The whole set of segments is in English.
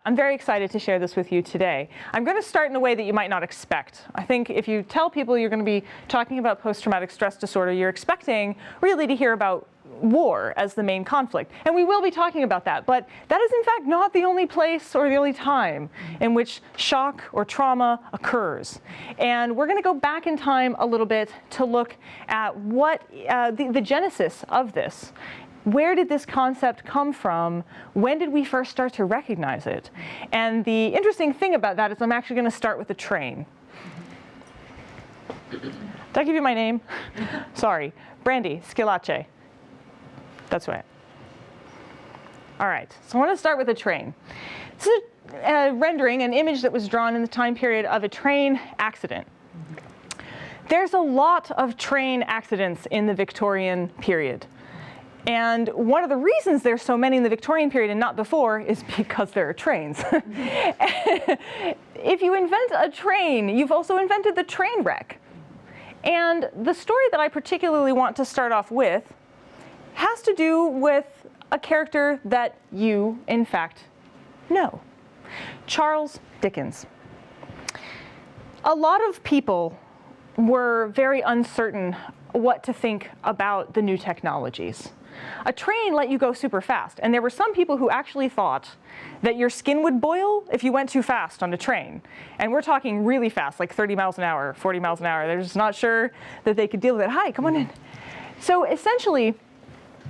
I'm very excited to share this with you today. I'm going to start in a way that you might not expect. I think if you tell people you're going to be talking about post-traumatic stress disorder, you're expecting really to hear about war as the main conflict. And we will be talking about that, but that is in fact not the only place or the only time in which shock or trauma occurs. And we're going to go back in time a little bit to look at what the genesis of this. Where did this concept come from? When did we first start to recognize it? And the interesting thing about that is I'm actually going to start with a train. Did I give you my name? Sorry. Brandy Schillace. That's right. All right. So I want to start with a train. This is a rendering, an image that was drawn in the time period of a train accident. There's a lot of train accidents in the Victorian period. And one of the reasons there's so many in the Victorian period and not before is because there are trains. If you invent a train, you've also invented the train wreck. And the story that I particularly want to start off with has to do with a character that you, in fact, know. Charles Dickens. A lot of people were very uncertain what to think about the new technologies. A train let you go super fast, and there were some people who actually thought that your skin would boil if you went too fast on a train. And we're talking really fast, like 30 miles an hour, 40 miles an hour. They're just not sure that they could deal with it. Hi, come on in. So essentially,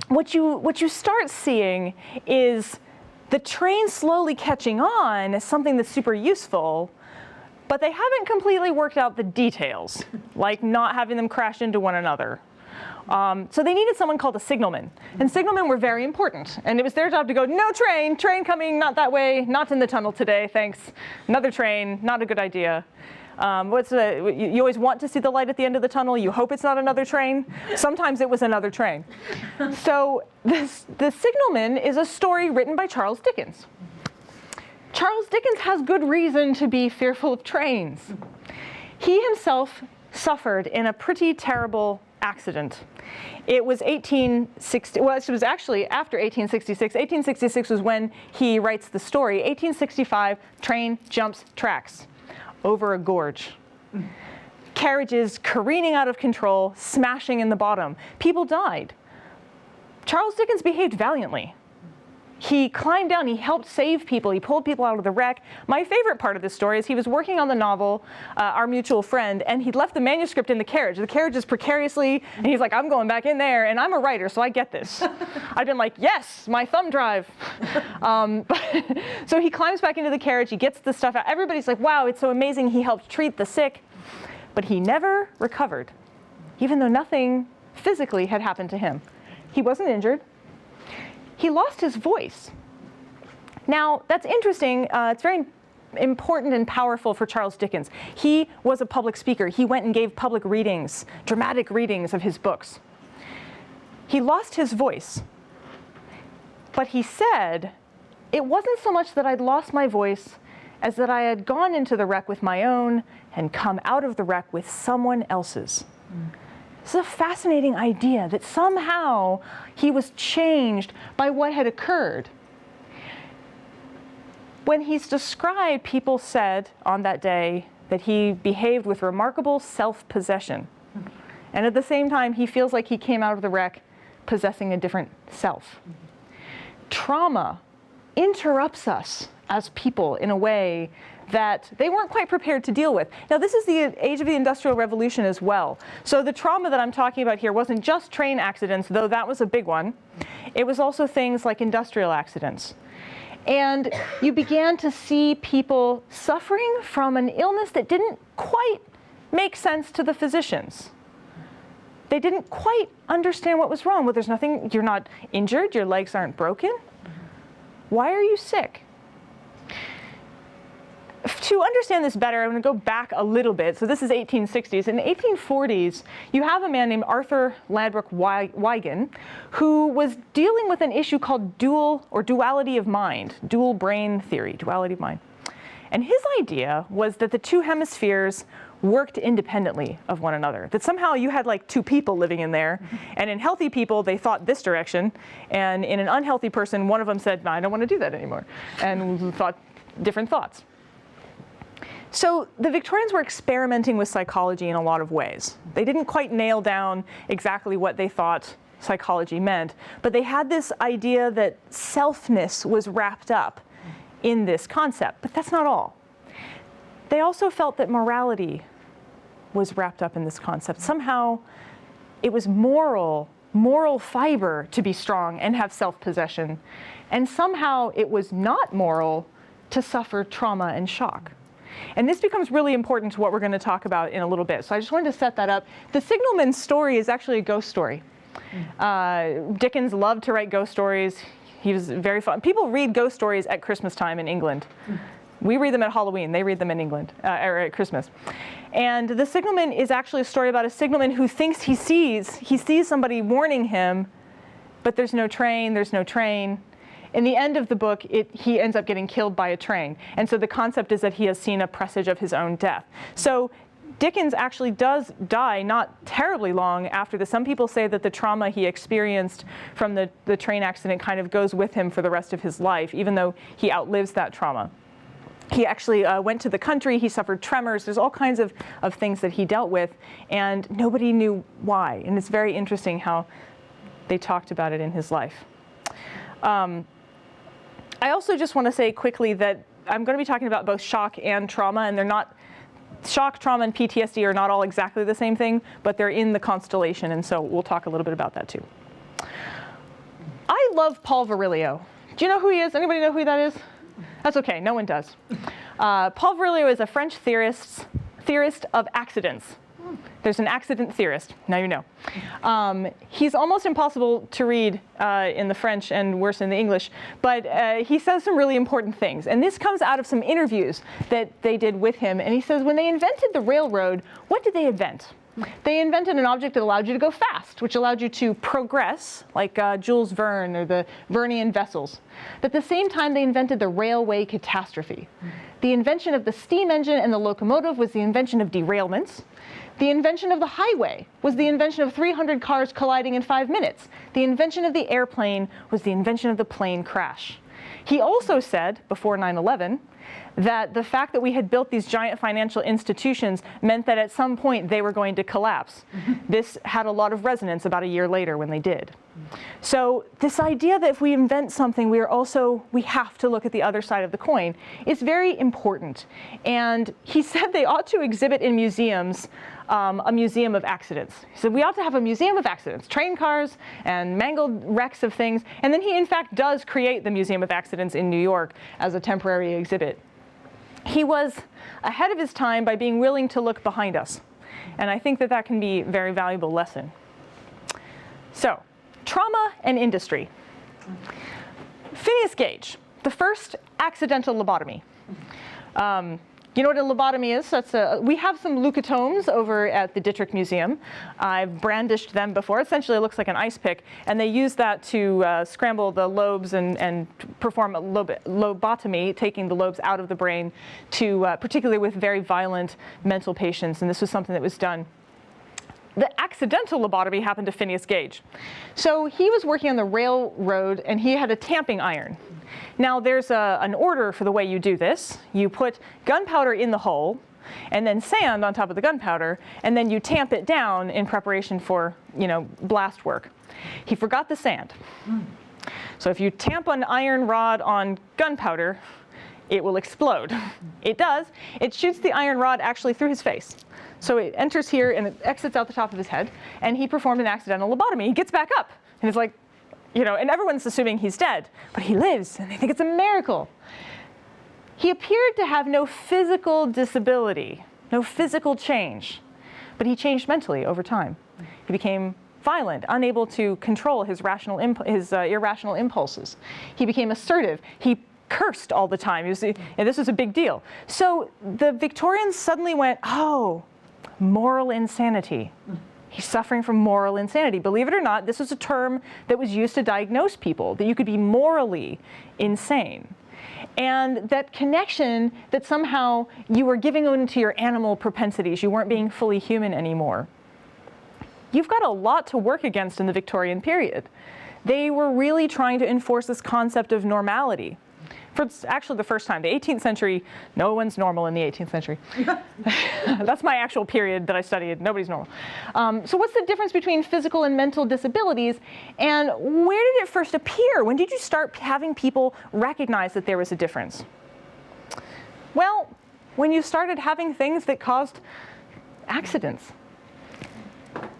what you start seeing is the train slowly catching on as something that's super useful, but they haven't completely worked out the details, like not having them crash into one another. So they needed someone called a signalman. And signalmen were very important. And it was their job to go, no train coming, not that way, not in the tunnel today, thanks. Another train, not a good idea. You always want to see the light at the end of the tunnel. You hope it's not another train. Sometimes it was another train. So the signalman is a story written by Charles Dickens. Charles Dickens has good reason to be fearful of trains. He himself suffered in a pretty terrible accident. It was 1860, well, it was actually after 1866. 1866 was when he writes the story. 1865, train jumps tracks over a gorge. Carriages careening out of control, smashing in the bottom. People died. Charles Dickens behaved valiantly. He climbed down, he helped save people, he pulled people out of the wreck. My favorite part of this story is he was working on the novel, Our Mutual Friend, and he'd left the manuscript in the carriage. The carriage is precariously, and he's like, I'm going back in there, and I'm a writer, so I get this. I've been like, yes, my thumb drive. So he climbs back into the carriage, he gets the stuff out. Everybody's like, wow, it's so amazing, he helped treat the sick. But he never recovered, even though nothing physically had happened to him. He wasn't injured. He lost his voice. Now, that's interesting. It's very important and powerful for Charles Dickens. He was a public speaker. He went and gave public readings, dramatic readings of his books. He lost his voice. But he said, it wasn't so much that I'd lost my voice as that I had gone into the wreck with my own and come out of the wreck with someone else's. It's a fascinating idea that somehow he was changed by what had occurred. When he's described, people said on that day that he behaved with remarkable self-possession. And at the same time, he feels like he came out of the wreck possessing a different self. Trauma interrupts us as people in a way that they weren't quite prepared to deal with. Now, this is the age of the Industrial Revolution as well. So the trauma that I'm talking about here wasn't just train accidents, though that was a big one. It was also things like industrial accidents. And you began to see people suffering from an illness that didn't quite make sense to the physicians. They didn't quite understand what was wrong. Well, there's nothing, you're not injured, your legs aren't broken. Why are you sick? To understand this better, I'm going to go back a little bit. So this is 1860s. In the 1840s, you have a man named Arthur Ladbruk Wigan, who was dealing with an issue called duality of mind, dual brain theory, duality of mind. And his idea was that the two hemispheres worked independently of one another, that somehow you had like two people living in there, and in healthy people, they thought this direction, and in an unhealthy person, one of them said, no, I don't want to do that anymore, and thought different thoughts. So the Victorians were experimenting with psychology in a lot of ways. They didn't quite nail down exactly what they thought psychology meant, but they had this idea that selfness was wrapped up in this concept, but that's not all. They also felt that morality was wrapped up in this concept. Somehow it was moral fiber to be strong and have self-possession, and somehow it was not moral to suffer trauma and shock. And this becomes really important to what we're going to talk about in a little bit. So I just wanted to set that up. The Signalman's story is actually a ghost story. Dickens loved to write ghost stories. He was very fun. People read ghost stories at Christmas time in England. We read them at Halloween. They read them in England, or at Christmas. And The Signalman is actually a story about a signalman who thinks he sees somebody warning him, but there's no train, In the end of the book, he ends up getting killed by a train. And so the concept is that he has seen a presage of his own death. So Dickens actually does die not terribly long after this. Some people say that the trauma he experienced from the train accident kind of goes with him for the rest of his life, even though he outlives that trauma. He actually went to the country, he suffered tremors, there's all kinds of things that he dealt with, and nobody knew why. And it's very interesting how they talked about it in his life. I also just want to say quickly that I'm going to be talking about both shock and trauma, and they're not, shock, trauma, and PTSD are not all exactly the same thing, but they're in the constellation, and so we'll talk a little bit about that too. I love Paul Virilio. Do you know who he is? Anybody know who that is? That's okay, no one does. Paul Virilio is a French theorist of accidents. There's an accident theorist, now you know. He's almost impossible to read in the French and worse in the English, but he says some really important things. And this comes out of some interviews that they did with him. And he says, when they invented the railroad, what did they invent? They invented an object that allowed you to go fast, which allowed you to progress, like Jules Verne or the Vernian vessels. But at the same time, they invented the railway catastrophe. The invention of the steam engine and the locomotive was the invention of derailments. The invention of the highway was the invention of 300 cars colliding in 5 minutes. The invention of the airplane was the invention of the plane crash. He also said, before 9/11, that the fact that we had built these giant financial institutions meant that at some point they were going to collapse. This had a lot of resonance about a year later when they did. So this idea that if we invent something, we have to look at the other side of the coin is very important. And he said they ought to exhibit in museums a museum of accidents. He said we ought to have a museum of accidents, train cars and mangled wrecks of things. And then he in fact does create the Museum of Accidents in New York as a temporary exhibit. He was ahead of his time by being willing to look behind us. And I think that that can be a very valuable lesson. So, trauma and industry. Phineas Gage, the first accidental lobotomy. You know what a lobotomy is? We have some leucotomes over at the Dittrich Museum. I've brandished them before. Essentially, it looks like an ice pick, and they use that to scramble the lobes and perform a lobotomy, taking the lobes out of the brain, to particularly with very violent mental patients. And this was something that was done. The accidental lobotomy happened to Phineas Gage. So he was working on the railroad, and he had a tamping iron. Now there's an order for the way you do this. You put gunpowder in the hole, and then sand on top of the gunpowder, and then you tamp it down in preparation for, blast work. He forgot the sand. So if you tamp an iron rod on gunpowder, it will explode. It does. It shoots the iron rod actually through his face. So it enters here and it exits out the top of his head, and he performed an accidental lobotomy. He gets back up, and he's like, and everyone's assuming he's dead, but he lives, and they think it's a miracle. He appeared to have no physical disability, no physical change, but he changed mentally over time. He became violent, unable to control his irrational impulses. He became assertive. He cursed all the time. And this was a big deal. So the Victorians suddenly went, oh, moral insanity. He's suffering from moral insanity. Believe it or not, this was a term that was used to diagnose people, that you could be morally insane. And that connection that somehow you were giving into your animal propensities, you weren't being fully human anymore. You've got a lot to work against in the Victorian period. They were really trying to enforce this concept of normality. for actually the first time. The 18th century, no one's normal in the 18th century. That's my actual period that I studied. Nobody's normal. So what's the difference between physical and mental disabilities, and where did it first appear? When did you start having people recognize that there was a difference? Well, when you started having things that caused accidents.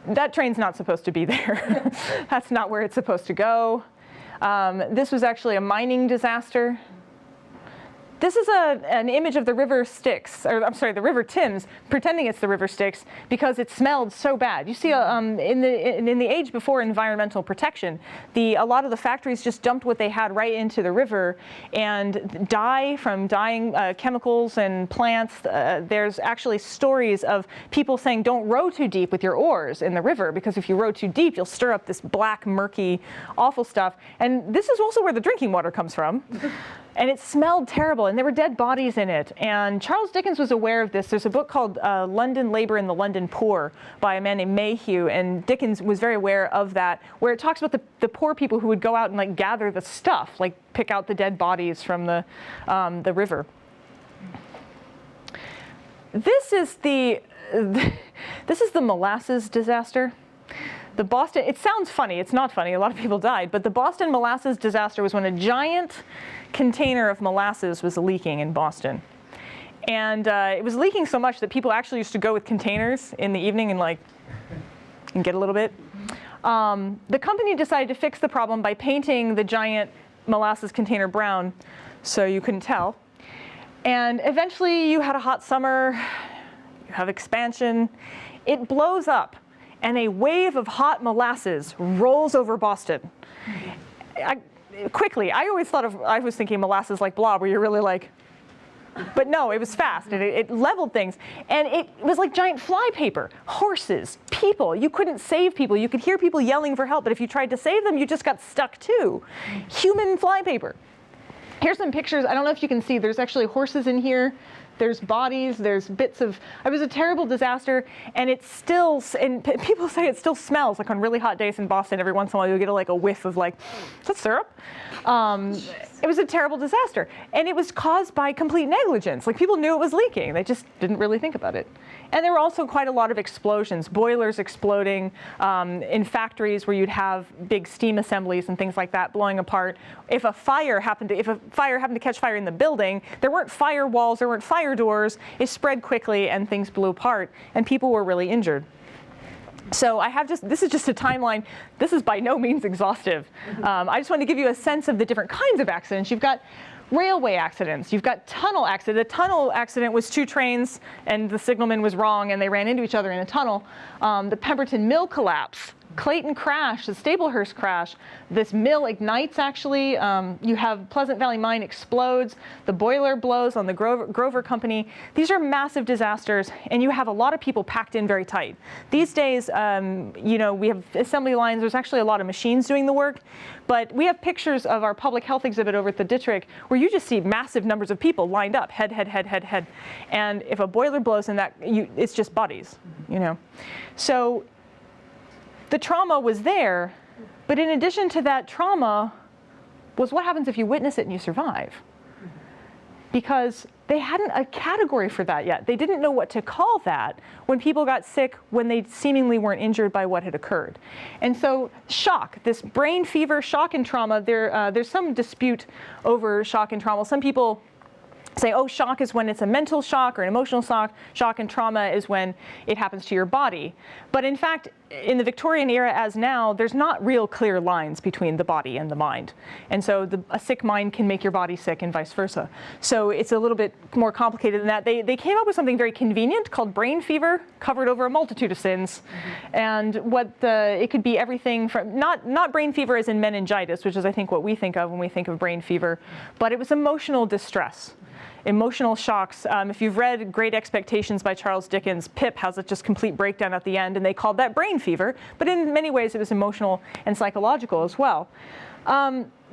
That train's not supposed to be there. That's not where it's supposed to go. This was actually a mining disaster. This is an image of the river Styx, or I'm sorry, the river Thames, pretending it's the river Styx because it smelled so bad. You see, in the age before environmental protection, a lot of the factories just dumped what they had right into the river, and dye from dyeing chemicals and plants. There's actually stories of people saying, don't row too deep with your oars in the river, because if you row too deep, you'll stir up this black, murky, awful stuff. And this is also where the drinking water comes from. And it smelled terrible, and there were dead bodies in it. And Charles Dickens was aware of this. There's a book called London Labor and the London Poor by a man named Mayhew, and Dickens was very aware of that, where it talks about the poor people who would go out and like gather the stuff, like pick out the dead bodies from the river. This is the molasses disaster. The Boston, it sounds funny, it's not funny, a lot of people died, but the Boston molasses disaster was when a giant container of molasses was leaking in Boston. And it was leaking so much that people actually used to go with containers in the evening and get a little bit. The company decided to fix the problem by painting the giant molasses container brown so you couldn't tell. And eventually you had a hot summer, you have expansion, it blows up, and a wave of hot molasses rolls over Boston. Quickly, I was thinking molasses like Blob, where you're really like, but no, it was fast, and it leveled things. And it was like giant flypaper, horses, people. You couldn't save people. You could hear people yelling for help, but if you tried to save them, you just got stuck too. Human flypaper. Here's some pictures. I don't know if you can see, there's actually horses in here. There's bodies, there's bits of, it was a terrible disaster, and it still, and people say it still smells, like on really hot days in Boston, every once in a while you'll get a whiff of is that syrup? It was a terrible disaster, and it was caused by complete negligence. Like, people knew it was leaking, they just didn't really think about it. And there were also quite a lot of explosions, boilers exploding in factories where you'd have big steam assemblies and things like that blowing apart. If a fire happened to catch fire in the building, there weren't firewalls, there weren't fire doors. It spread quickly and things blew apart, and people were really injured. So this is just a timeline. This is by no means exhaustive. I just want to give you a sense of the different kinds of accidents. You've got railway accidents. You've got tunnel accident. The tunnel accident was two trains, and the signalman was wrong, and they ran into each other in a tunnel. The Pemberton Mill collapse. Clayton crash, the Staplehurst crash. This mill ignites, actually. You have Pleasant Valley Mine explodes. The boiler blows on the Grover Company. These are massive disasters, and you have a lot of people packed in very tight. These days, we have assembly lines. There's actually a lot of machines doing the work, but we have pictures of our public health exhibit over at the Dittrich where you just see massive numbers of people lined up, head. And if a boiler blows in that, it's just bodies, So the trauma was there, but in addition to that trauma was what happens if you witness it and you survive. Because they hadn't a category for that yet. They didn't know what to call that when people got sick when they seemingly weren't injured by what had occurred. And so shock, this brain fever, shock and trauma, there's some dispute over shock and trauma. Some people say, oh, shock is when it's a mental shock or an emotional shock. Shock and trauma is when it happens to your body. But in fact, in the Victorian era as now, there's not real clear lines between the body and the mind. And so a sick mind can make your body sick and vice versa. So it's a little bit more complicated than that. They came up with something very convenient called brain fever, covered over a multitude of sins. And it could be everything from, not brain fever as in meningitis, which is I think what we think of when we think of brain fever, but it was emotional distress. Emotional shocks. If you've read Great Expectations by Charles Dickens, Pip has a just complete breakdown at the end, and they called that brain fever, but in many ways it was emotional and psychological as well.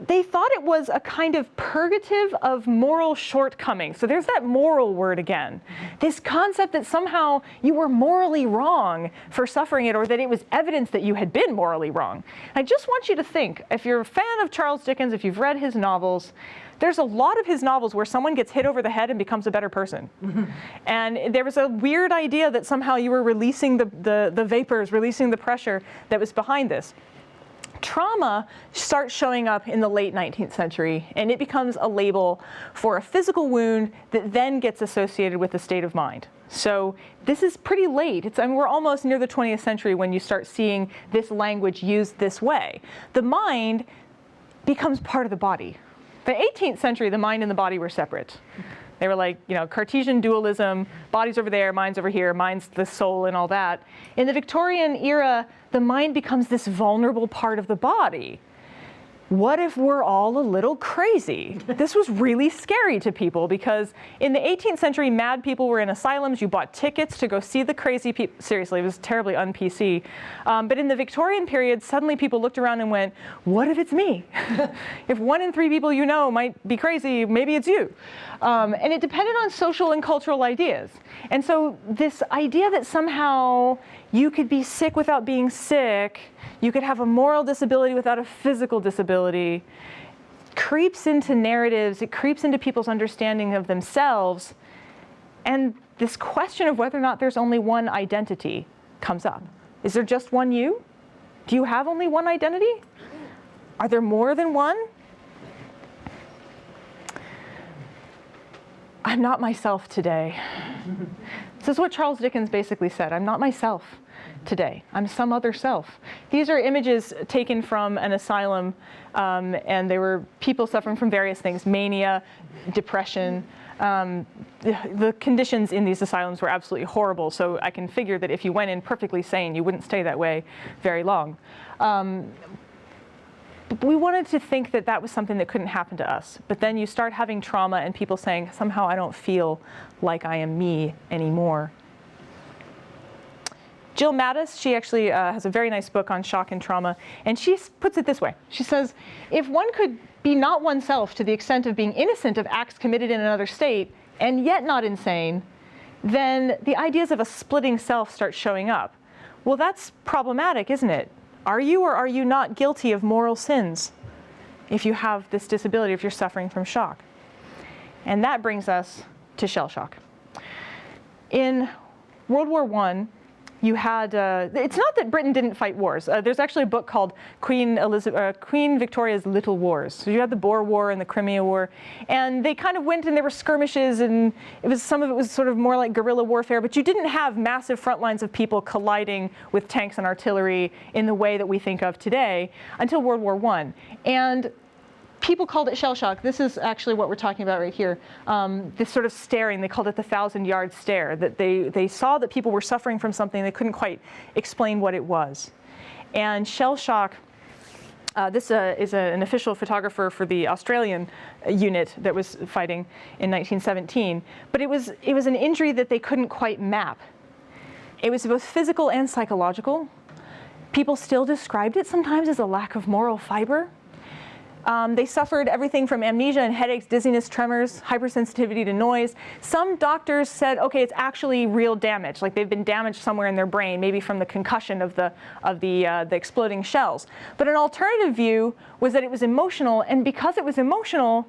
They thought it was a kind of purgative of moral shortcomings. So there's that moral word again. This concept that somehow you were morally wrong for suffering it, or that it was evidence that you had been morally wrong. I just want you to think, if you're a fan of Charles Dickens, if you've read his novels, There's a lot of his novels where someone gets hit over the head and becomes a better person. And there was a weird idea that somehow you were releasing the vapors, releasing the pressure that was behind this. Trauma starts showing up in the late 19th century, and it becomes a label for a physical wound that then gets associated with a state of mind. So this is pretty late. I mean, we're almost near the 20th century when you start seeing this language used this way. The mind becomes part of the body. The 18th century, the mind and the body were separate. They were like, Cartesian dualism, body's over there, mind's over here, mind's the soul and all that. In the Victorian era, the mind becomes this vulnerable part of the body. What if we're all a little crazy? This was really scary to people because in the 18th century, mad people were in asylums. You bought tickets to go see the crazy people. Seriously, it was terribly un-PC. But in the Victorian period, suddenly people looked around and went, what if it's me? If 1 in 3 people you know might be crazy, maybe it's you. And it depended on social and cultural ideas. And so this idea that somehow you could be sick without being sick, you could have a moral disability without a physical disability, creeps into narratives, it creeps into people's understanding of themselves, and this question of whether or not there's only one identity comes up. Is there just one you? Do you have only one identity? Are there more than one? I'm not myself today. This is what Charles Dickens basically said. I'm not myself today. I'm some other self. These are images taken from an asylum, and they were people suffering from various things, mania, depression. The conditions in these asylums were absolutely horrible, so I can figure that if you went in perfectly sane, you wouldn't stay that way very long. But we wanted to think that that was something that couldn't happen to us. But then you start having trauma and people saying, somehow I don't feel like I am me anymore. Jill Mattis, she actually has a very nice book on shock and trauma, and she puts it this way. She says, if one could be not oneself to the extent of being innocent of acts committed in another state, and yet not insane, then the ideas of a splitting self start showing up. Well, that's problematic, isn't it? Are you or are you not guilty of moral sins if you have this disability, if you're suffering from shock? And that brings us to shell shock. In World War I, you had, it's not that Britain didn't fight wars. There's actually a book called Queen Victoria's Little Wars. So you had the Boer War and the Crimea War, and they kind of went and there were skirmishes, and some of it was sort of more like guerrilla warfare, but you didn't have massive front lines of people colliding with tanks and artillery in the way that we think of today until World War I. And people called it shell shock. This is actually what we're talking about right here. This sort of staring, they called it the 1,000-yard stare, that they saw that people were suffering from something, they couldn't quite explain what it was. And shell shock, this is an official photographer for the Australian unit that was fighting in 1917, but it was an injury that they couldn't quite map. It was both physical and psychological. People still described it sometimes as a lack of moral fiber. They suffered everything from amnesia and headaches, dizziness, tremors, hypersensitivity to noise. Some doctors said, okay, it's actually real damage, like they've been damaged somewhere in their brain, maybe from the concussion of the exploding shells. But an alternative view was that it was emotional, and because it was emotional,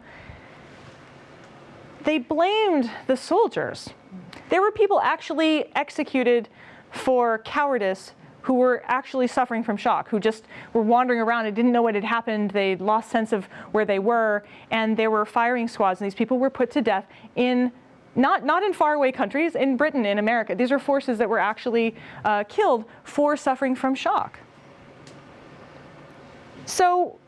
they blamed the soldiers. There were people actually executed for cowardice who were actually suffering from shock, who just were wandering around and didn't know what had happened. They lost sense of where they were, and there were firing squads, and these people were put to death in, not in faraway countries, in Britain, in America. These are forces that were actually killed for suffering from shock. So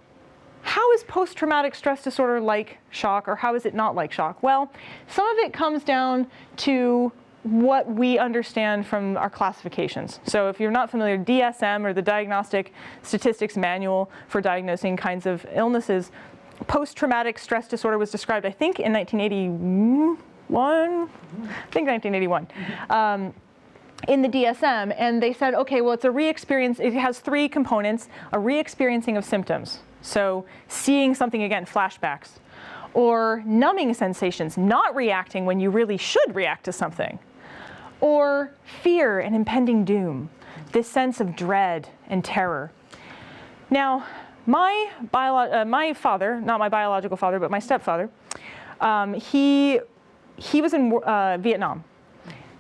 how is post-traumatic stress disorder like shock, or how is it not like shock? Well, some of it comes down to what we understand from our classifications. So if you're not familiar, DSM, or the Diagnostic Statistics Manual for diagnosing kinds of illnesses, post-traumatic stress disorder was described, I think, in 1981. In the DSM, and they said, okay, well, it's a re-experience. It has 3 components: a re-experiencing of symptoms, so seeing something again, flashbacks, or numbing sensations, not reacting when you really should react to something, or fear and impending doom, this sense of dread and terror. Now, my father, not my biological father, but my stepfather, he was in Vietnam.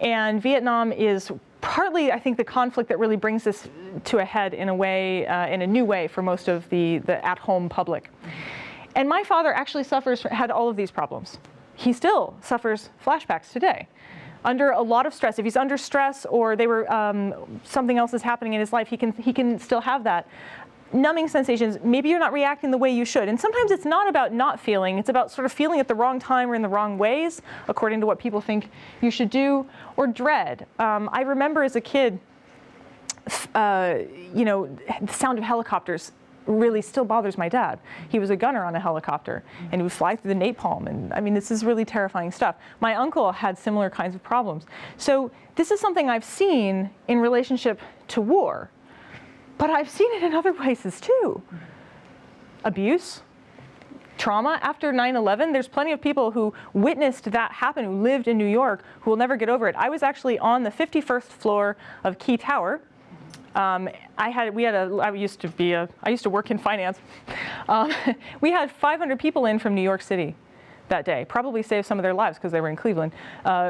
And Vietnam is partly, I think, the conflict that really brings this to a head in a way, in a new way for most of the at-home public. And my father actually had all of these problems. He still suffers flashbacks today. Under a lot of stress, if he's under stress or something else is happening in his life, he can still have that. Numbing sensations, maybe you're not reacting the way you should. And sometimes it's not about not feeling, it's about sort of feeling at the wrong time or in the wrong ways, according to what people think you should do, or dread. I remember as a kid, the sound of helicopters really still bothers my dad. He was a gunner on a helicopter, and he would fly through the napalm, and I mean, this is really terrifying stuff. My uncle had similar kinds of problems. So this is something I've seen in relationship to war. But I've seen it in other places too. Abuse, trauma. After 9/11, there's plenty of people who witnessed that happen, who lived in New York, who will never get over it. I was actually on the 51st floor of Key Tower. I used to work in finance. We had 500 people in from New York City that day, probably saved some of their lives because they were in Cleveland,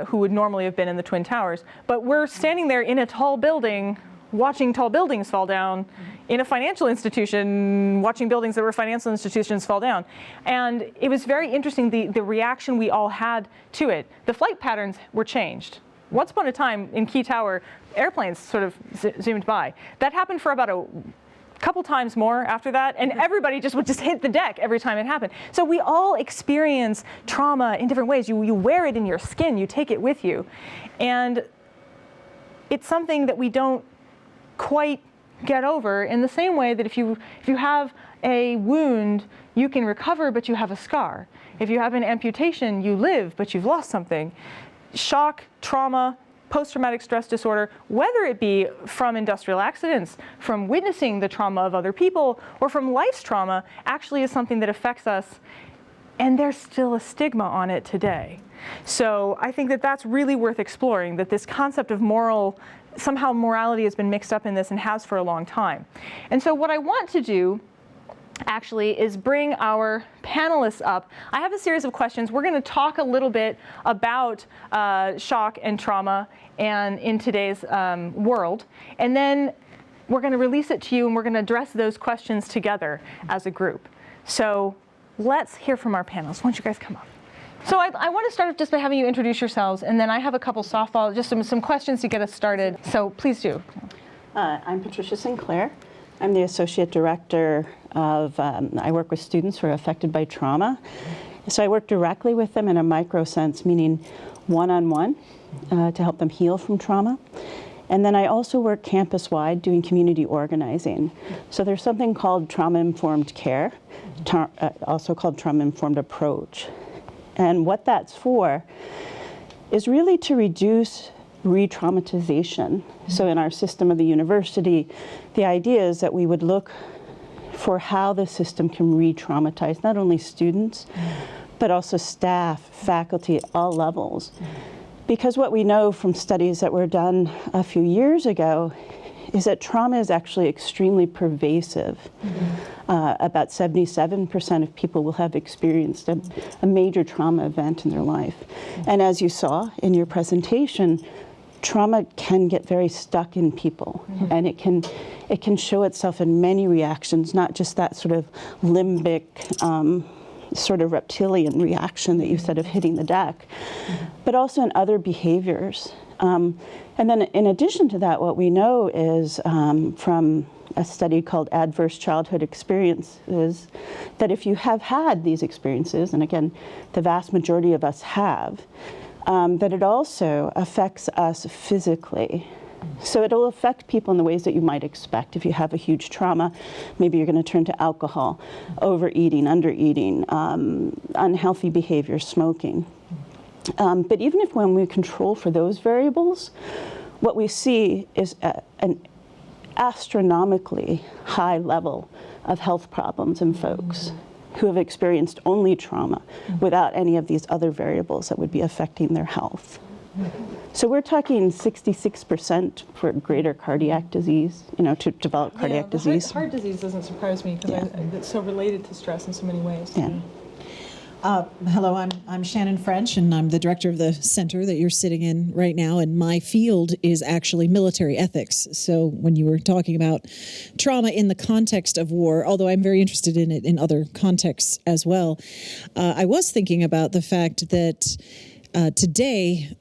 who would normally have been in the Twin Towers. But we're standing there in a tall building, watching tall buildings fall down, in a financial institution, watching buildings that were financial institutions fall down. And it was very interesting, the reaction we all had to it. The flight patterns were changed. Once upon a time in Key Tower, airplanes sort of zoomed by. That happened for about a couple times more after that, and everybody would hit the deck every time it happened. So we all experience trauma in different ways. You wear it in your skin, you take it with you. And it's something that we don't quite get over, in the same way that if you have a wound, you can recover, but you have a scar. If you have an amputation, you live, but you've lost something. Shock, trauma, post-traumatic stress disorder, whether it be from industrial accidents, from witnessing the trauma of other people, or from life's trauma, actually is something that affects us, and there's still a stigma on it today. So I think that that's really worth exploring, that this concept of somehow morality has been mixed up in this and has for a long time. And so what I want to do actually is bring our panelists up. I have a series of questions. We're going to talk a little bit about shock and trauma and in today's world. And then we're going to release it to you, and we're going to address those questions together as a group. So let's hear from our panelists. Why don't you guys come up? So I want to start off just by having you introduce yourselves, and then I have a couple softball, just some questions to get us started. So please do. I'm Patricia Sinclair. I'm the Associate Director of, I work with students who are affected by trauma. So I work directly with them in a micro sense, meaning one-on-one, to help them heal from trauma. And then I also work campus-wide doing community organizing. So there's something called trauma-informed care, also called trauma-informed approach. And what that's for is really to reduce re-traumatization. So in our system of the university, the idea is that we would look for how the system can re-traumatize not only students, but also staff, faculty at all levels. Because what we know from studies that were done a few years ago is that trauma is actually extremely pervasive. About 77% of people will have experienced a major trauma event in their life. And as you saw in your presentation, trauma can get very stuck in people, and it can show itself in many reactions, not just that sort of limbic, sort of reptilian reaction that you said of hitting the deck, but also in other behaviors. And then in addition to that, what we know is from a study called Adverse Childhood Experiences, that if you have had these experiences, and again, the vast majority of us have, that it also affects us physically. So it'll affect people in the ways that you might expect. If you have a huge trauma, maybe you're going to turn to alcohol, overeating, undereating, unhealthy behavior, smoking. But even if when we control for those variables, what we see is an astronomically high level of health problems in folks who have experienced only trauma without any of these other variables that would be affecting their health. So we're talking 66% for greater cardiac disease, to develop cardiac disease. Heart disease doesn't surprise me because it's so related to stress in so many ways. Yeah. Hello, I'm Shannon French, and I'm the director of the center that you're sitting in right now, and my field is actually military ethics. So when you were talking about trauma in the context of war, although I'm very interested in it in other contexts as well, I was thinking about the fact that today,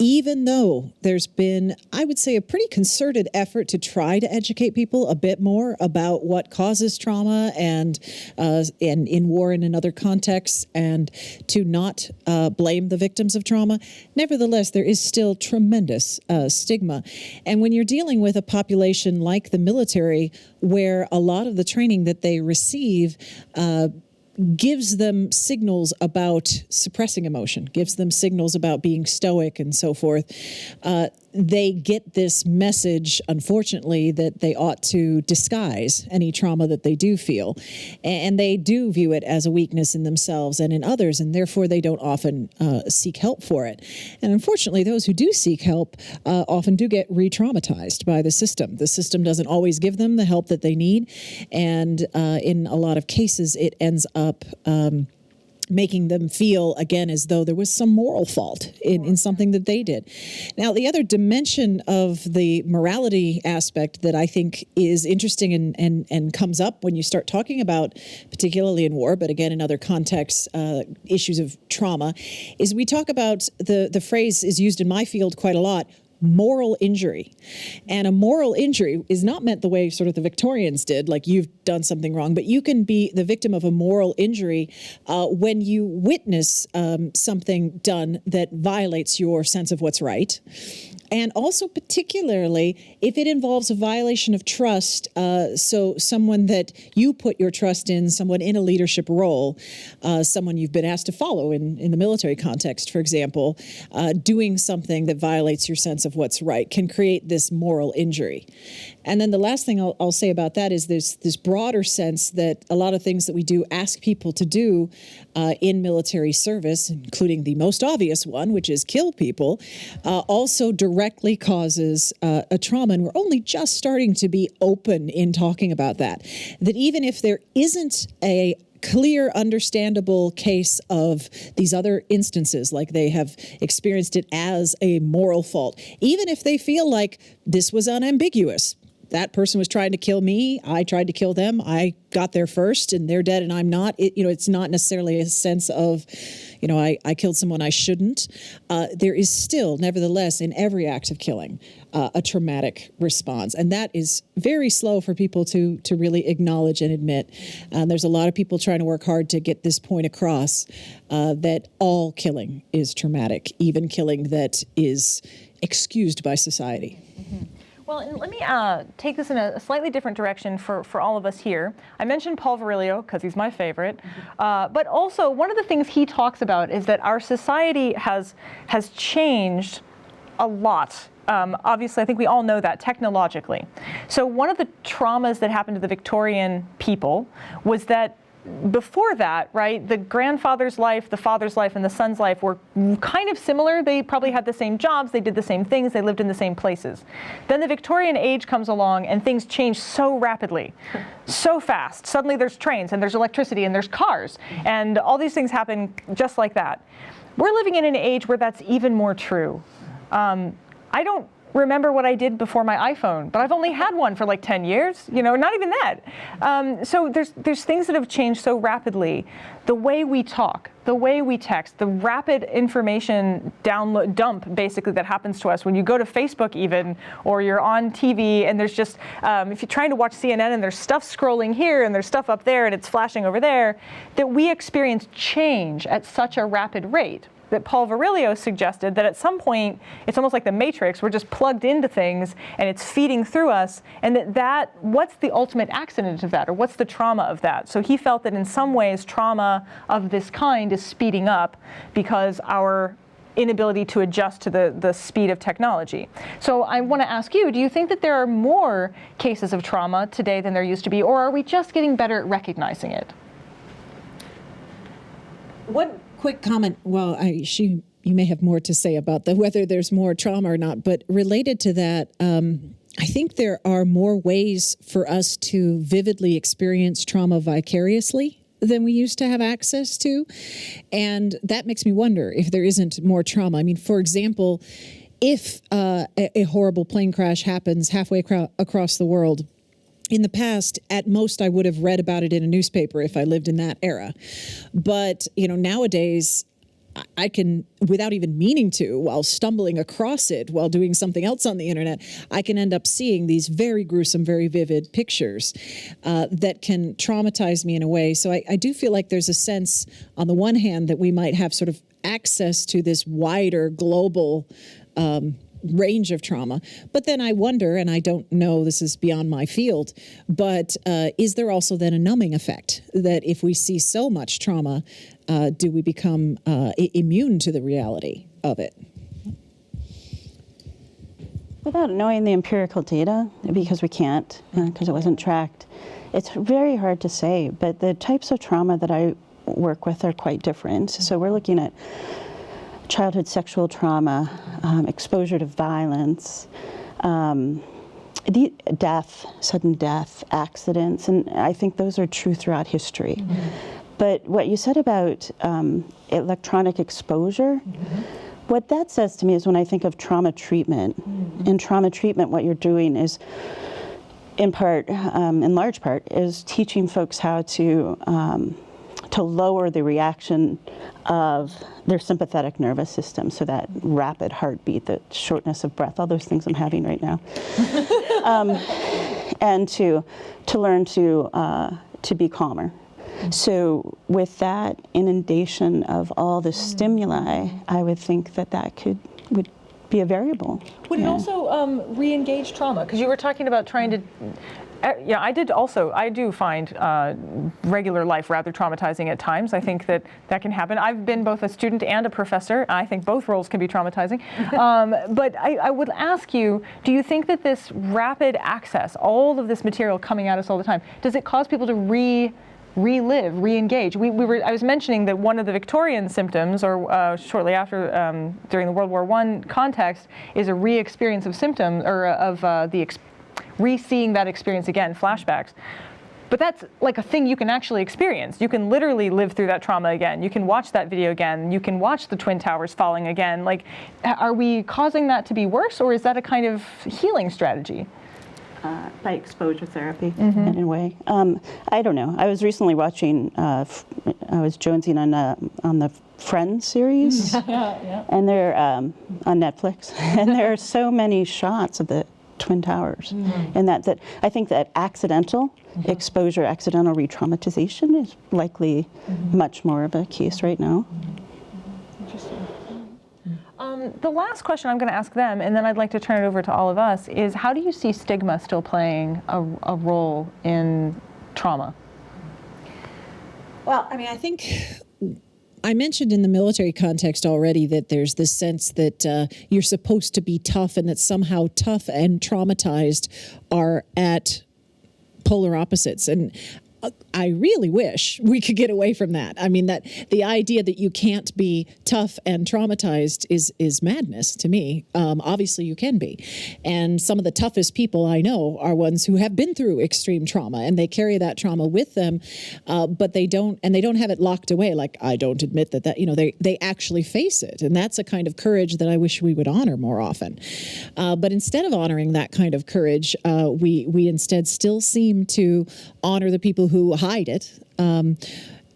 even though there's been, I would say, a pretty concerted effort to try to educate people a bit more about what causes trauma and in war and in other contexts, and to not blame the victims of trauma, nevertheless, there is still tremendous stigma. And when you're dealing with a population like the military, where a lot of the training that they receive gives them signals about suppressing emotion, gives them signals about being stoic and so forth, they get this message, unfortunately, that they ought to disguise any trauma that they do feel. And they do view it as a weakness in themselves and in others, and therefore they don't often seek help for it. And unfortunately, those who do seek help often do get re-traumatized by the system. The system doesn't always give them the help that they need, and in a lot of cases, it ends up making them feel, again, as though there was some moral fault in something that they did. Now, the other dimension of the morality aspect that I think is interesting and comes up when you start talking about, particularly in war, but again in other contexts, issues of trauma, is we talk about, the phrase is used in my field quite a lot, moral injury. And a moral injury is not meant the way sort of the Victorians did, like you've done something wrong, but you can be the victim of a moral injury when you witness something done that violates your sense of what's right. And also particularly if it involves a violation of trust, so someone that you put your trust in, someone in a leadership role, someone you've been asked to follow in the military context, for example, doing something that violates your sense of what's right can create this moral injury. And then the last thing I'll say about that is there's this broader sense that a lot of things that we do ask people to do in military service, including the most obvious one, which is kill people, also directly causes a trauma. And we're only just starting to be open in talking about that. That even if there isn't a clear, understandable case of these other instances, like they have experienced it as a moral fault, even if they feel like this was unambiguous, that person was trying to kill me, I tried to kill them, I got there first and they're dead and I'm not, it's not necessarily a sense of, I killed someone I shouldn't. There is still, nevertheless, in every act of killing, a traumatic response. And that is very slow for people to really acknowledge and admit. There's a lot of people trying to work hard to get this point across, that all killing is traumatic, even killing that is excused by society. Mm-hmm. Well, and let me take this in a slightly different direction for all of us here. I mentioned Paul Virilio because he's my favorite, but also one of the things he talks about is that our society has changed a lot. Obviously, I think we all know that technologically. So one of the traumas that happened to the Victorian people was that before that, right, the grandfather's life, the father's life, and the son's life were kind of similar. They probably had the same jobs, they did the same things, they lived in the same places. Then the Victorian age comes along and things change so rapidly, so fast. Suddenly there's trains and there's electricity and there's cars and all these things happen just like that. We're living in an age where that's even more true. I don't remember what I did before my iPhone, but I've only had one for like 10 years, not even that. So there's things that have changed so rapidly. The way we talk, the way we text, the rapid information dump basically that happens to us when you go to Facebook even, or you're on TV and there's just, if you're trying to watch CNN and there's stuff scrolling here and there's stuff up there and it's flashing over there, that we experience change at such a rapid rate. That Paul Virilio suggested that at some point, it's almost like the Matrix, we're just plugged into things and it's feeding through us, and what's the ultimate accident of that, or what's the trauma of that? So he felt that in some ways, trauma of this kind is speeding up because our inability to adjust to the speed of technology. So I want to ask you, do you think that there are more cases of trauma today than there used to be, or are we just getting better at recognizing it? One quick comment. Well, she you may have more to say about whether there's more trauma or not, but related to that, I think there are more ways for us to vividly experience trauma vicariously than we used to have access to. And that makes me wonder if there isn't more trauma. I mean, for example, if a horrible plane crash happens halfway across the world, in the past, at most, I would have read about it in a newspaper if I lived in that era. But, nowadays, I can, without even meaning to, while stumbling across it, while doing something else on the internet, I can end up seeing these very gruesome, very vivid pictures that can traumatize me in a way. So I do feel like there's a sense, on the one hand, that we might have sort of access to this wider global range of trauma. But then I wonder, and I don't know, this is beyond my field, but is there also then a numbing effect that if we see so much trauma, do we become immune to the reality of it? Without knowing the empirical data, because we can't, because it wasn't tracked, it's very hard to say. But the types of trauma that I work with are quite different. So we're looking at childhood sexual trauma, exposure to violence, death, sudden death, accidents, and I think those are true throughout history. Mm-hmm. But what you said about electronic exposure, what that says to me is when I think of trauma treatment. In trauma treatment, what you're doing is, in large part, is teaching folks how to lower the reaction of their sympathetic nervous system, so that rapid heartbeat, the shortness of breath, all those things I'm having right now, and to learn to be calmer. So with that inundation of all the stimuli, I would think that would be a variable. Would it also re-engage trauma? Because you were talking about trying to. Yeah, I do find regular life rather traumatizing at times. I think that can happen. I've been both a student and a professor. I think both roles can be traumatizing. But I would ask you, do you think that this rapid access, all of this material coming at us all the time, does it cause people to relive, re-engage? I was mentioning that one of the Victorian symptoms, or shortly after, during the World War I context, is a re-experience of symptoms, or of re-seeing that experience again, flashbacks. But that's like a thing you can actually experience. You can literally live through that trauma again. You can watch that video again. You can watch the Twin Towers falling again. Like, are we causing that to be worse, or is that a kind of healing strategy? By exposure therapy, in a way. I don't know. I was recently watching, I was jonesing on the Friends series, and they're on Netflix, and there are so many shots of the Twin Towers, and that I think that accidental exposure, accidental re-traumatization is likely much more of a case right now. Interesting. The last question I'm going to ask them, and then I'd like to turn it over to all of us, is how do you see stigma still playing a role in trauma? Well, I mean, I think I mentioned in the military context already that there's this sense that you're supposed to be tough, and that somehow tough and traumatized are at polar opposites. And I really wish we could get away from that. I mean, that the idea that you can't be tough and traumatized is madness to me. Obviously you can be. And some of the toughest people I know are ones who have been through extreme trauma, and they carry that trauma with them, but they don't have it locked away. Like, I don't admit that, they actually face it. And that's a kind of courage that I wish we would honor more often. But instead of honoring that kind of courage, we instead still seem to honor the people who hide it, and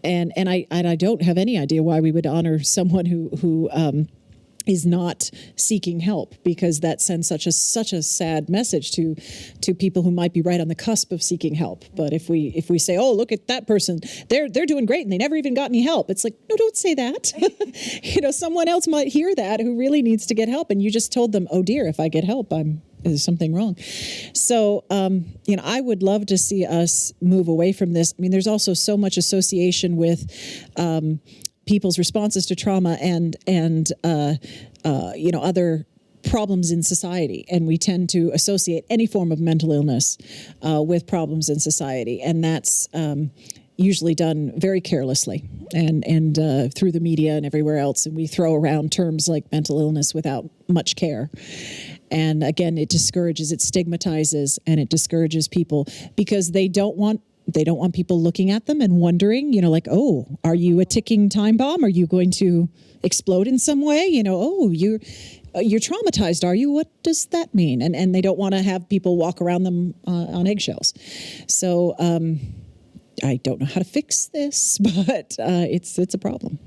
I don't have any idea why we would honor someone who is not seeking help, because that sends such a sad message to people who might be right on the cusp of seeking help. But if we say, oh, look at that person, they're doing great and they never even got any help, it's like, no, don't say that. Someone else might hear that who really needs to get help, and you just told them, oh dear, if I get help, there's something wrong. So, I would love to see us move away from this. I mean, there's also so much association with people's responses to trauma and other problems in society, and we tend to associate any form of mental illness with problems in society, and that's usually done very carelessly and through the media and everywhere else. And we throw around terms like mental illness without much care. And again, it discourages, it stigmatizes, and it discourages people because they don't want people looking at them and wondering, like, oh, are you a ticking time bomb? Are you going to explode in some way? Oh, you're traumatized, are you? What does that mean? And they don't want to have people walk around them on eggshells. So I don't know how to fix this, but it's a problem.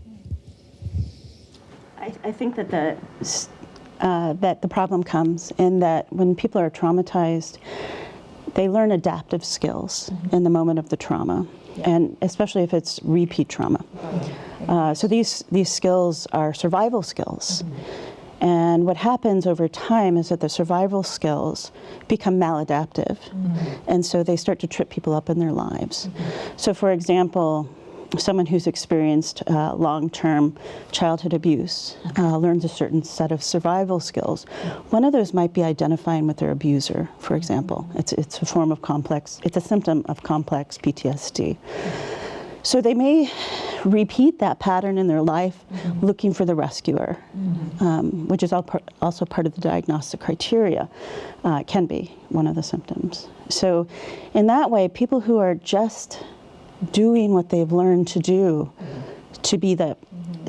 I think that the problem comes in that when people are traumatized, they learn adaptive skills in the moment of the trauma, and especially if it's repeat trauma. So these skills are survival skills. And what happens over time is that the survival skills become maladaptive. And so they start to trip people up in their lives. So for example, someone who's experienced long-term childhood abuse learns a certain set of survival skills. One of those might be identifying with their abuser, for example. It's a form of it's a symptom of complex PTSD. So they may repeat that pattern in their life looking for the rescuer, which is also part of the diagnostic criteria, can be one of the symptoms. So in that way, people who are just doing what they've learned to do to be the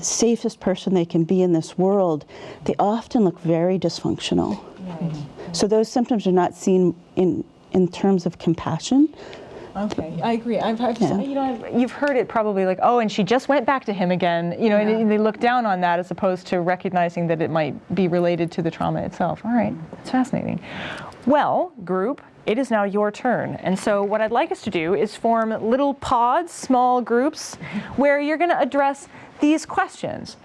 safest person they can be in this world, they often look very dysfunctional. So those symptoms are not seen in terms of compassion. Okay, I agree. You've heard it probably like, oh, and she just went back to him again, and they look down on that as opposed to recognizing that it might be related to the trauma itself. All right, that's fascinating. Well, group, it is now your turn. And so what I'd like us to do is form little pods, small groups, where you're going to address these questions.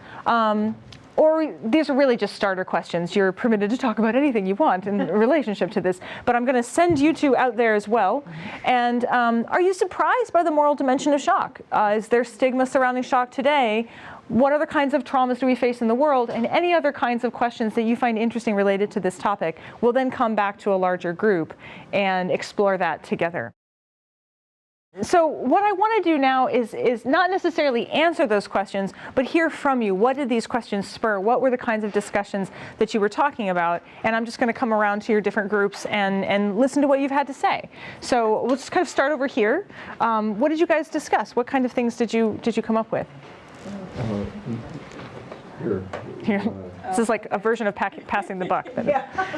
Or these are really just starter questions. You're permitted to talk about anything you want in relationship to this, but I'm going to send you two out there as well. And are you surprised by the moral dimension of shock? Is there stigma surrounding shock today? What other kinds of traumas do we face in the world? And any other kinds of questions that you find interesting related to this topic, we'll then come back to a larger group and explore that together. So what I want to do now is not necessarily answer those questions, but hear from you. What did these questions spur? What were the kinds of discussions that you were talking about? And I'm just going to come around to your different groups and listen to what you've had to say. So we'll just kind of start over here. What did you guys discuss? What kind of things did you come up with? Here. This is like a version of passing the buck.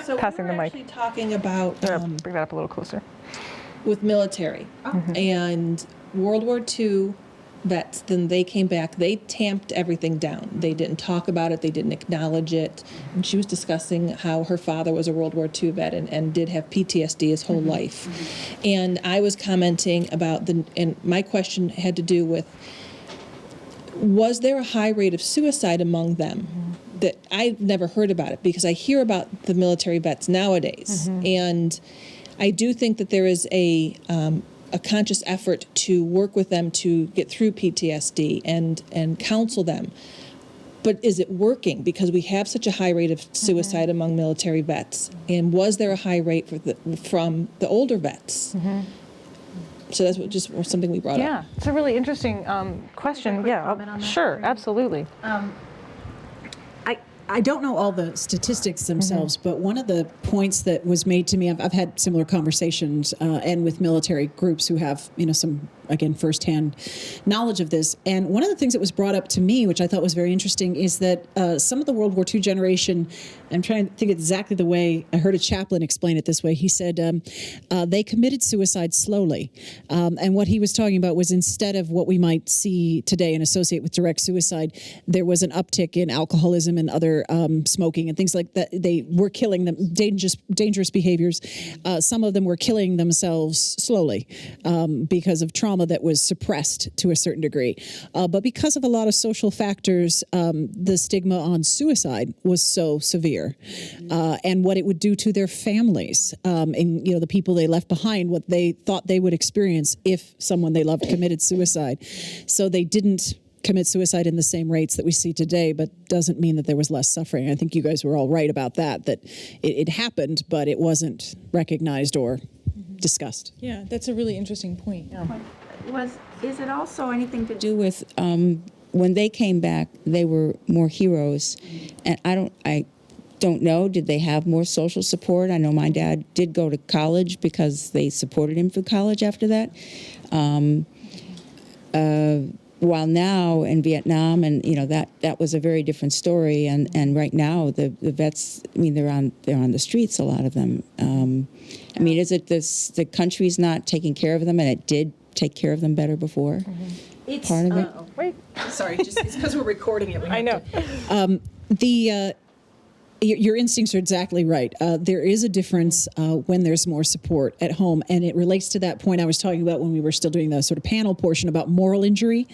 So passing we were the actually talking about bring that up a little closer. with military and World War II vets. Then they came back. They tamped everything down. They didn't talk about it. They didn't acknowledge it. And she was discussing how her father was a World War II vet and did have PTSD his whole life. And I was commenting about and my question had to do with, was there a high rate of suicide among them? That I've never heard about it because I hear about the military vets nowadays. And I do think that there is a conscious effort to work with them to get through PTSD and counsel them. But is it working? Because we have such a high rate of suicide among military vets. And was there a high rate from the older vets? So that's just something we brought up. Yeah, it's a really interesting question. Yeah, sure, absolutely. I don't know all the statistics themselves, but one of the points that was made to me, I've had similar conversations and with military groups who have, some, again, firsthand knowledge of this. And one of the things that was brought up to me, which I thought was very interesting, is that some of the World War II generation, I'm trying to think exactly the way, I heard a chaplain explain it this way. He said they committed suicide slowly. And what he was talking about was instead of what we might see today and associate with direct suicide, there was an uptick in alcoholism and other smoking and things like that. They were killing them, dangerous behaviors. Some of them were killing themselves slowly because of trauma that was suppressed to a certain degree. But because of a lot of social factors, the stigma on suicide was so severe. And what it would do to their families and the people they left behind, what they thought they would experience if someone they loved committed suicide. So they didn't commit suicide in the same rates that we see today, but doesn't mean that there was less suffering. I think you guys were all right about that it happened, but it wasn't recognized or discussed. Yeah, that's a really interesting point. Is it also anything to do with when they came back, they were more heroes, and I don't know, did they have more social support? I know my dad did go to college because they supported him for college after that. While now in Vietnam, and that was a very different story. And right now the vets, I mean, they're on the streets, a lot of them. I mean, is it the country's not taking care of them, and it did take care of them better before? It's Part of it. Wait. Sorry, just it's because we're recording it. I know. Your instincts are exactly right. There is a difference when there's more support at home, and it relates to that point I was talking about when we were still doing the sort of panel portion about moral injury.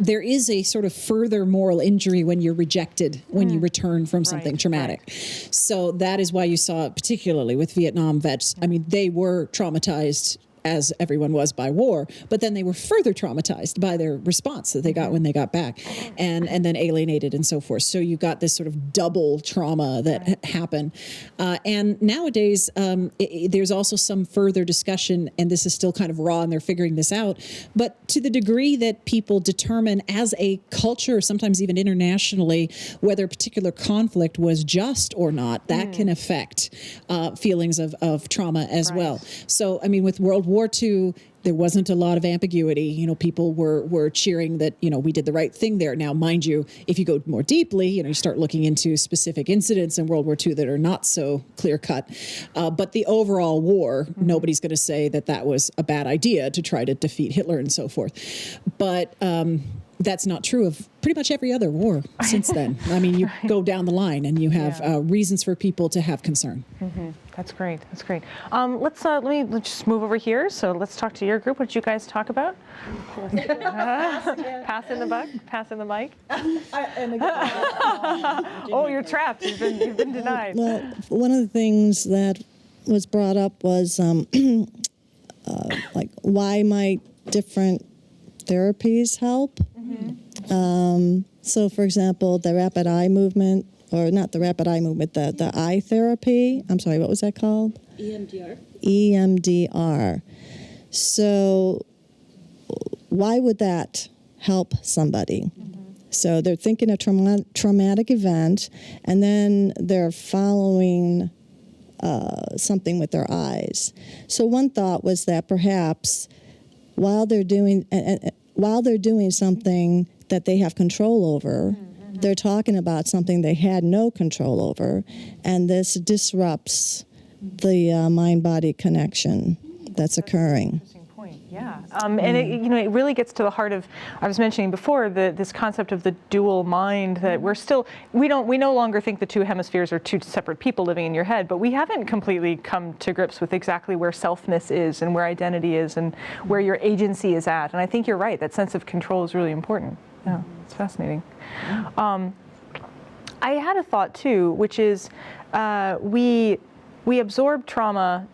There is a sort of further moral injury when you're rejected, when you return from something traumatic. Right. So that is why you saw, particularly with Vietnam vets, I mean, they were traumatized, as everyone was, by war, but then they were further traumatized by their response that they got when they got back, and then alienated and so forth. So you got this sort of double trauma that happened. And nowadays, there's also some further discussion, and this is still kind of raw and they're figuring this out, but to the degree that people determine as a culture, sometimes even internationally, whether a particular conflict was just or not, that can affect feelings of trauma as well. So, I mean, with World War II, there wasn't a lot of ambiguity. People were cheering that, we did the right thing there. Now, mind you, if you go more deeply, you start looking into specific incidents in World War II that are not so clear-cut. But the overall war, nobody's going to say that was a bad idea to try to defeat Hitler and so forth. But that's not true of pretty much every other war since then. I mean, you go down the line and you have reasons for people to have concern. That's great. That's great. Let's just move over here. So let's talk to your group. What did you guys talk about? Passing the mic. Oh, you're trapped. You've been denied. Well, one of the things that was brought up was like why might different therapies help. So, for example, the rapid eye movement, or not the rapid eye movement, the eye therapy. I'm sorry, what was that called? EMDR. EMDR. So why would that help somebody? So they're thinking a traumatic event, and then they're following something with their eyes. So one thought was that perhaps while they're doing something that they have control over, they're talking about something they had no control over, and this disrupts the mind-body connection that's occurring. Interesting point. Yeah, and it really gets to the heart of, I was mentioning before, this concept of the dual mind, that we no longer think the two hemispheres are two separate people living in your head, but we haven't completely come to grips with exactly where selfness is and where identity is and where your agency is at. And I think you're right, that sense of control is really important. Yeah, it's fascinating. I had a thought too, which is we absorb trauma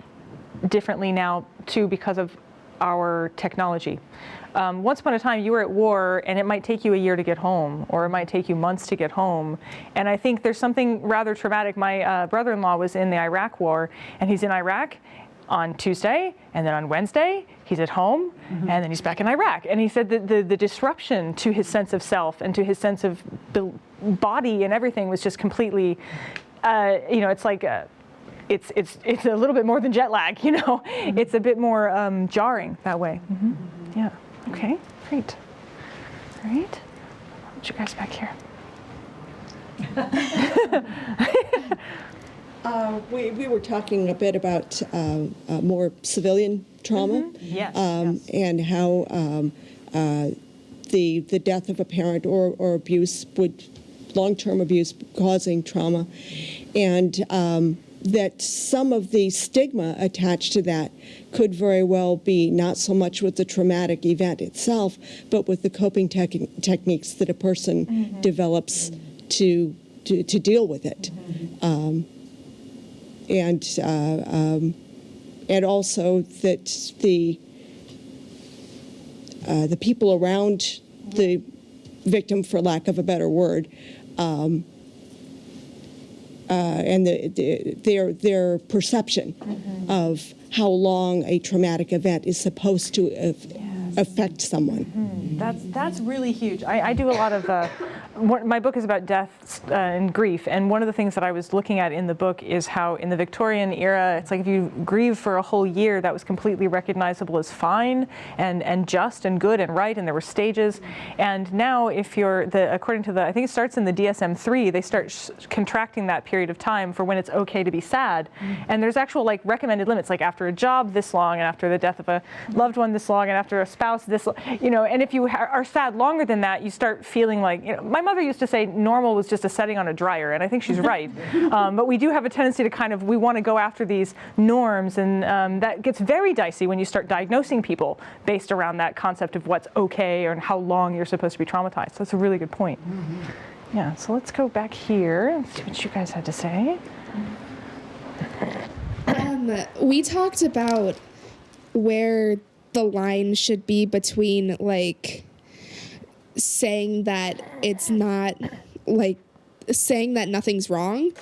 differently now too because of our technology. Once upon a time, you were at war, and it might take you a year to get home, or it might take you months to get home. And I think there's something rather traumatic. My brother-in-law was in the Iraq War, and he's in Iraq on Tuesday, and then on Wednesday, he's at home, and then he's back in Iraq. And he said that the disruption to his sense of self and to his sense of body and everything was just completely, it's like it's a little bit more than jet lag, It's a bit more jarring that way. Yeah. Okay. Great. All right. Put you guys back here. We were talking a bit about more civilian trauma, Yes. and how the death of a parent or abuse long-term abuse causing trauma, and that some of the stigma attached to that could very well be not so much with the traumatic event itself, but with the coping techniques that a person develops to deal with it. And also that the people around the victim, for lack of a better word, and their perception of how long a traumatic event is supposed to have affect someone. That's really huge. I do a lot of, my book is about death and grief, and one of the things that I was looking at in the book is how in the Victorian era, it's like if you grieve for a whole year, that was completely recognizable as fine and just and good and right, and there were stages. And now if you're, according to I think it starts in the DSM-3, they start contracting that period of time for when it's okay to be sad. And there's actual like recommended limits, like after a job this long, and after the death of a loved one this long, and after a spouse this long, and if you are sad longer than that, you start feeling like, my mother used to say normal was just a setting on a dryer, and I think she's right. But we do have a tendency to we want to go after these norms, and that gets very dicey when you start diagnosing people based around that concept of what's okay and how long you're supposed to be traumatized. So that's a really good point. Yeah, so let's go back here and see what you guys had to say. We talked about where the line should be between like saying that it's not, like saying that nothing's wrong,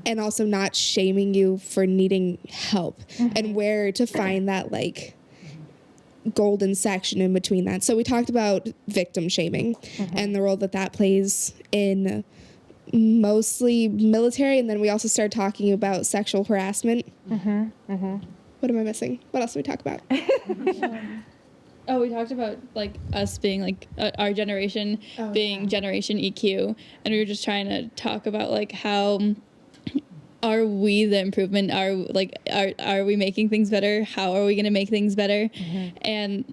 and also not shaming you for needing help, and where to find that like golden section in between that. So we talked about victim shaming and the role that plays in mostly military, and then we also started talking about sexual harassment. What am I missing? What else did we talk about? Oh, we talked about like us being like our generation being Generation EQ, and we were just trying to talk about like how are we the improvement? Are we making things better? How are we going to make things better? And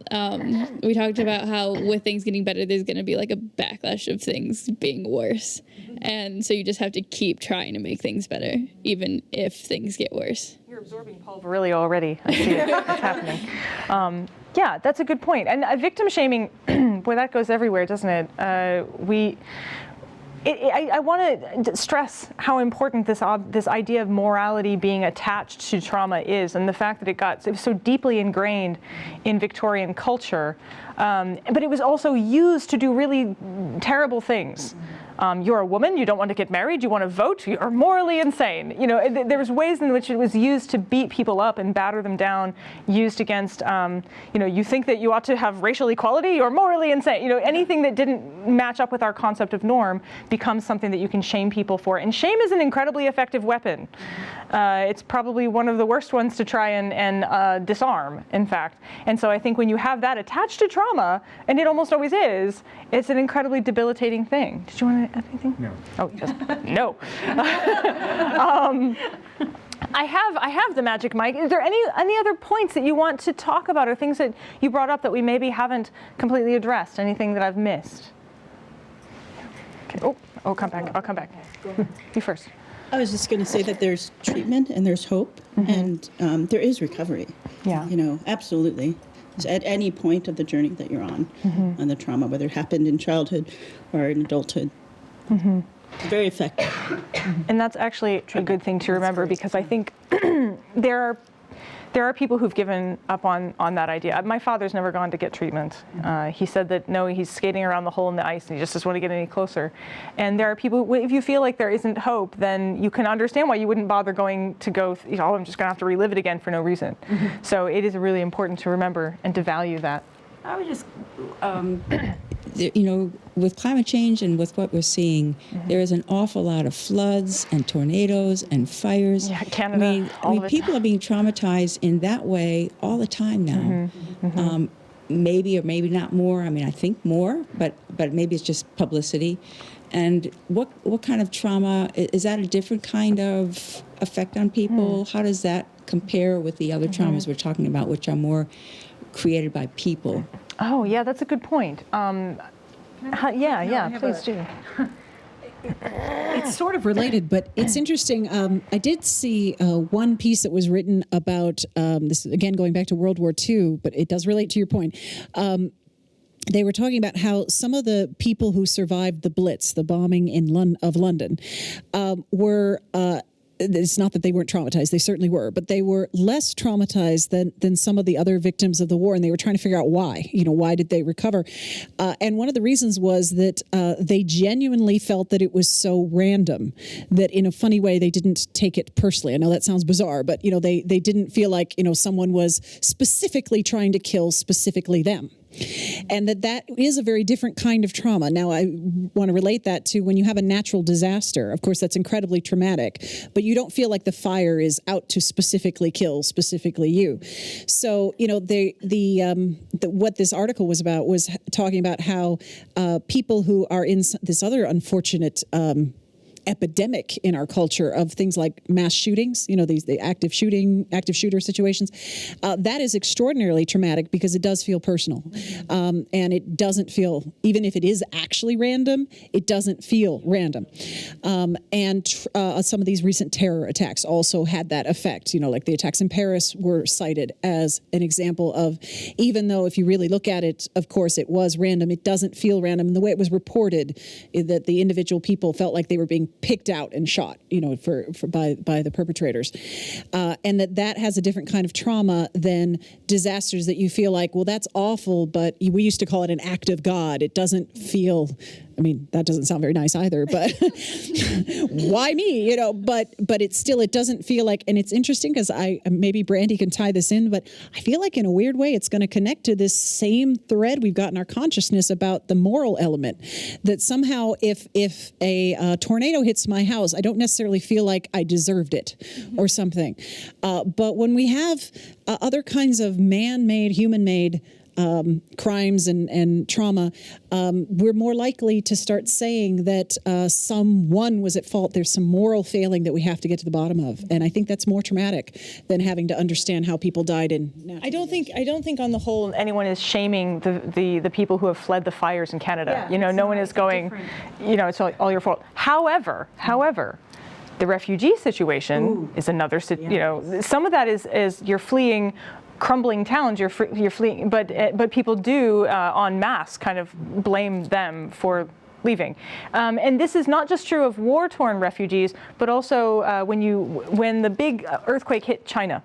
we talked about how with things getting better, there's going to be like a backlash of things being worse, and so you just have to keep trying to make things better, even if things get worse. You're absorbing Pulverelli already. I see it. It's happening. Yeah, that's a good point. And victim shaming, boy, that goes everywhere, doesn't it? I want to stress how important this idea of morality being attached to trauma is, and the fact that it was so deeply ingrained in Victorian culture, but it was also used to do really terrible things. You're a woman, you don't want to get married, you want to vote, you're morally insane. There was ways in which it was used to beat people up and batter them down, used against, you think that you ought to have racial equality, you're morally insane. Anything that didn't match up with our concept of norm becomes something that you can shame people for. And shame is an incredibly effective weapon. It's probably one of the worst ones to try and disarm, in fact. And so I think when you have that attached to trauma, and it almost always is, it's an incredibly debilitating thing. Did you want to add anything? No. Oh, yes. No. I have the magic mic. Is there any other points that you want to talk about, or things that you brought up that we maybe haven't completely addressed? Anything that I've missed? Okay. Oh, come back. I'll come back. You first. I was just going to say that there's treatment and there's hope, and there is recovery. Yeah. Absolutely. So at any point of the journey that you're on the trauma, whether it happened in childhood or in adulthood. Very effective. And that's actually a good thing to remember, because I think there are people who've given up on that idea. My father's never gone to get treatment. He said that, no, he's skating around the hole in the ice and he just doesn't want to get any closer. And there are people, if you feel like there isn't hope, then you can understand why you wouldn't bother going to go, I'm just going to have to relive it again for no reason. So it is really important to remember and to value that. I would just, with climate change and with what we're seeing, there is an awful lot of floods and tornadoes and fires. Yeah, Canada, I mean, people are being traumatized in that way all the time now. Maybe or maybe not more. I mean, I think more, but maybe it's just publicity. And what kind of trauma, is that a different kind of effect on people? How does that compare with the other traumas we're talking about, which are more created by people? Oh, yeah, that's a good point. Please do. It's sort of related, but it's interesting. I did see one piece that was written about this, again, going back to World War II, but it does relate to your point. They were talking about how some of the people who survived the Blitz, the bombing of London, were it's not that they weren't traumatized, they certainly were, but they were less traumatized than some of the other victims of the war, and they were trying to figure out why. Why did they recover? And one of the reasons was that they genuinely felt that it was so random that in a funny way they didn't take it personally. I know that sounds bizarre, but they didn't feel like someone was specifically trying to kill specifically them. And that is a very different kind of trauma. Now, I want to relate that to when you have a natural disaster. Of course, that's incredibly traumatic, but you don't feel like the fire is out to specifically kill specifically you. So, what this article was about was talking about how people who are in this other unfortunate epidemic in our culture of things like mass shootings, the active shooter situations, that is extraordinarily traumatic because it does feel personal. And it doesn't feel, even if it is actually random, it doesn't feel random. And some of these recent terror attacks also had that effect. Like the attacks in Paris were cited as an example of, even though if you really look at it, of course, it was random, it doesn't feel random. And the way it was reported, that the individual people felt like they were being picked out and shot, by the perpetrators, and that has a different kind of trauma than disasters that you feel like, well, that's awful, but we used to call it an act of God. It doesn't feel. That doesn't sound very nice either, but why me? But it doesn't feel like, and it's interesting because maybe Brandy can tie this in, but I feel like in a weird way, it's going to connect to this same thread we've got in our consciousness about the moral element, that somehow if a tornado hits my house, I don't necessarily feel like I deserved it or something. But when we have other kinds of man-made, human-made crimes and trauma, we're more likely to start saying that someone was at fault. There's some moral failing that we have to get to the bottom of, and I think that's more traumatic than having to understand how people died in natural I don't think on the whole anyone is shaming the people who have fled the fires in Canada. No one is going, it's all your fault. However, the refugee situation is another. Some of that is you're fleeing crumbling towns, you're fleeing, but people do en masse kind of blame them for leaving. And this is not just true of war-torn refugees, but also when the big earthquake hit China,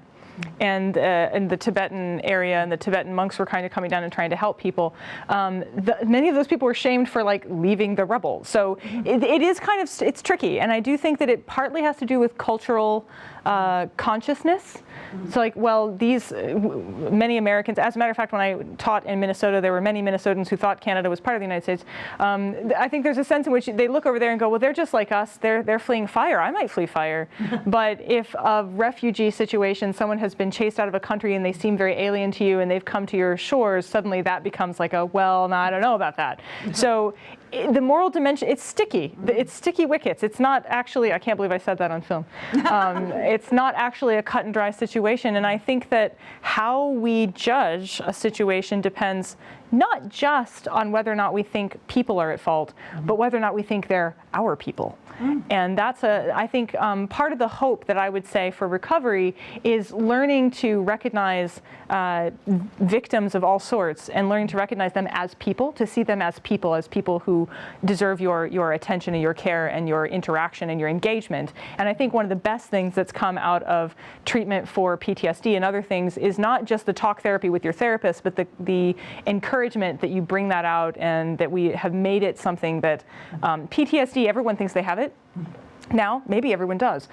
and the Tibetan area, and the Tibetan monks were kind of coming down and trying to help people. Many of those people were shamed for leaving the rubble. So it is kind of, it's tricky, and I do think that it partly has to do with cultural consciousness. So many Americans, as a matter of fact, when I taught in Minnesota, there were many Minnesotans who thought Canada was part of the United States. I think there's a sense in which they look over there and go, well, they're just like us. They're fleeing fire. I might flee fire. But if a refugee situation, someone has been chased out of a country and they seem very alien to you and they've come to your shores, suddenly that becomes like no, I don't know about that. So the moral dimension, it's sticky. It's sticky wickets. It's not actually, I can't believe I said that on film. It's not actually a cut and dry situation. And I think that how we judge a situation depends not just on whether or not we think people are at fault, but whether or not we think they're our people. And that's I think part of the hope that I would say for recovery is learning to recognize victims of all sorts and learning to recognize them as people, to see them as people who deserve your attention and your care and your interaction and your engagement. And I think one of the best things that's come out of treatment for PTSD and other things is not just the talk therapy with your therapist, but the encouragement that you bring that out and that we have made it something that PTSD, everyone thinks they have it. Now, maybe everyone does.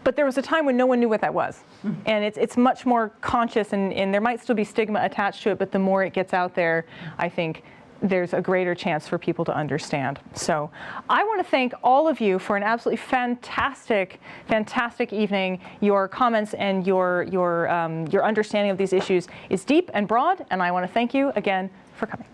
But there was a time when no one knew what that was. And it's much more conscious, and there might still be stigma attached to it, but the more it gets out there, I think there's a greater chance for people to understand. So I want to thank all of you for an absolutely fantastic, fantastic evening. Your comments and your understanding of these issues is deep and broad, and I want to thank you again for coming.